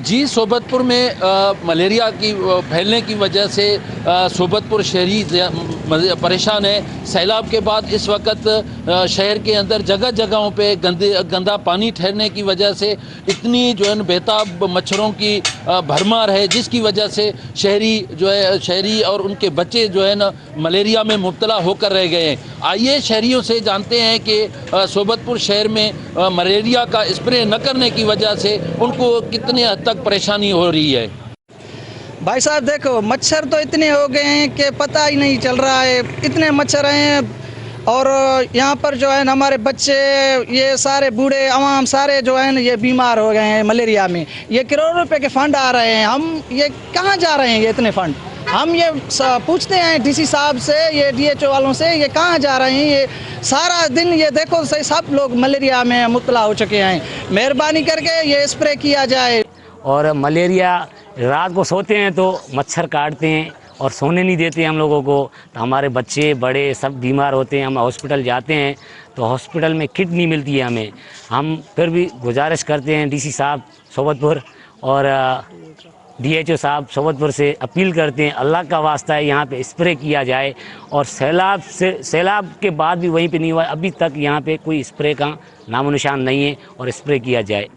جی صوبتپور میں ملیریا کی پھیلنے کی وجہ سے صوبتپور شہری پریشان ہے۔ سیلاب کے بعد اس وقت شہر کے اندر جگہ جگہوں پہ گندا پانی ٹھہرنے کی وجہ سے اتنی جو ہے بےتاب مچھروں کی بھرمار ہے، جس کی وجہ سے شہری اور ان کے بچے جو ہے نا ملیریا میں مبتلا ہو کر رہ گئے ہیں۔ آئیے شہریوں سے جانتے ہیں کہ صوبتپور شہر میں ملیریا کا اسپرے نہ کرنے کی وجہ سے ان کو کتنے حد تک پریشانی ہو رہی ہے۔ بھائی صاحب دیکھو، مچھر تو اتنے ہو گئے ہیں کہ پتہ ہی نہیں چل رہا ہے، اتنے مچھر ہیں۔ اور یہاں پر جو ہے نا ہمارے بچے، یہ سارے بوڑھے عوام سارے جو ہیں نا یہ بیمار ہو گئے ہیں ملیریا میں۔ یہ کروڑوں روپے کے فنڈ آ رہے ہیں، ہم یہ کہاں جا رہے ہیں یہ اتنے فنڈ؟ ہم یہ پوچھتے ہیں ڈی سی صاحب سے، یہ ڈی ایچ او والوں سے، یہ کہاں جا رہے ہیں؟ یہ سارا دن یہ دیکھو سب لوگ ملیریا میں مبتلا ہو چکے ہیں۔ مہربانی کر کے یہ اسپرے کیا جائے۔ اور ملیریا رات کو سوتے ہیں تو مچھر کاٹتے ہیں اور سونے نہیں دیتے ہم لوگوں کو، تو ہمارے بچے بڑے سب بیمار ہوتے ہیں۔ ہم ہاسپٹل جاتے ہیں تو ہاسپٹل میں کٹ نہیں ملتی ہے ہمیں۔ ہم پھر بھی گزارش کرتے ہیں ڈی سی صاحب صوبتپور اور ڈی ایچ او صاحب صوبتپور سے اپیل کرتے ہیں، اللہ کا واسطہ ہے یہاں پہ اسپرے کیا جائے۔ اور سیلاب کے بعد بھی وہیں پہ نہیں ہوا، ابھی تک یہاں پہ کوئی اسپرے کا نام و نشان نہیں ہے، اور اسپرے کیا جائے۔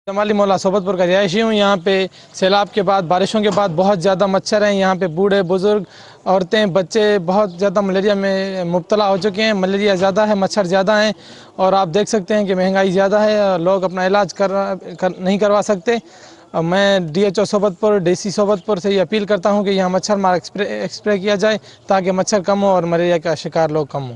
جمالی مولا صوبتپور کا رہائشی ہوں۔ یہاں پہ سیلاب کے بعد، بارشوں کے بعد بہت زیادہ مچھر ہیں۔ یہاں پہ بوڑھے بزرگ، عورتیں، بچے بہت زیادہ ملیریا میں مبتلا ہو چکے ہیں۔ ملیریا زیادہ ہے، مچھر زیادہ ہیں، اور آپ دیکھ سکتے ہیں کہ مہنگائی زیادہ ہے، لوگ اپنا علاج نہیں کروا سکتے۔ میں D H O Sobatpur, D C Sobatpur سے یہ اپیل کرتا ہوں کہ یہاں مچھر مار اسپرے کیا جائے تاکہ مچھر کم ہو اور ملیریا کا شکار لوگ کم ہوں۔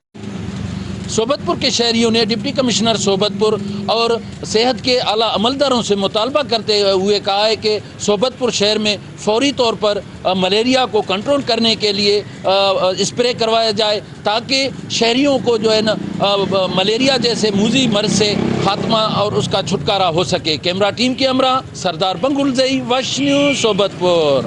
صوبتپور کے شہریوں نے ڈپٹی کمشنر صوبتپور اور صحت کے اعلیٰ عملداروں سے مطالبہ کرتے ہوئے کہا ہے کہ صوبتپور شہر میں فوری طور پر ملیریا کو کنٹرول کرنے کے لیے اسپرے کروایا جائے، تاکہ شہریوں کو جو ہے نا ملیریا جیسے موذی مرض سے خاتمہ اور اس کا چھٹکارا ہو سکے۔ کیمرہ ٹیم کے ہمراہ سردار بنگل زئی، وش نیوز صوبتپور۔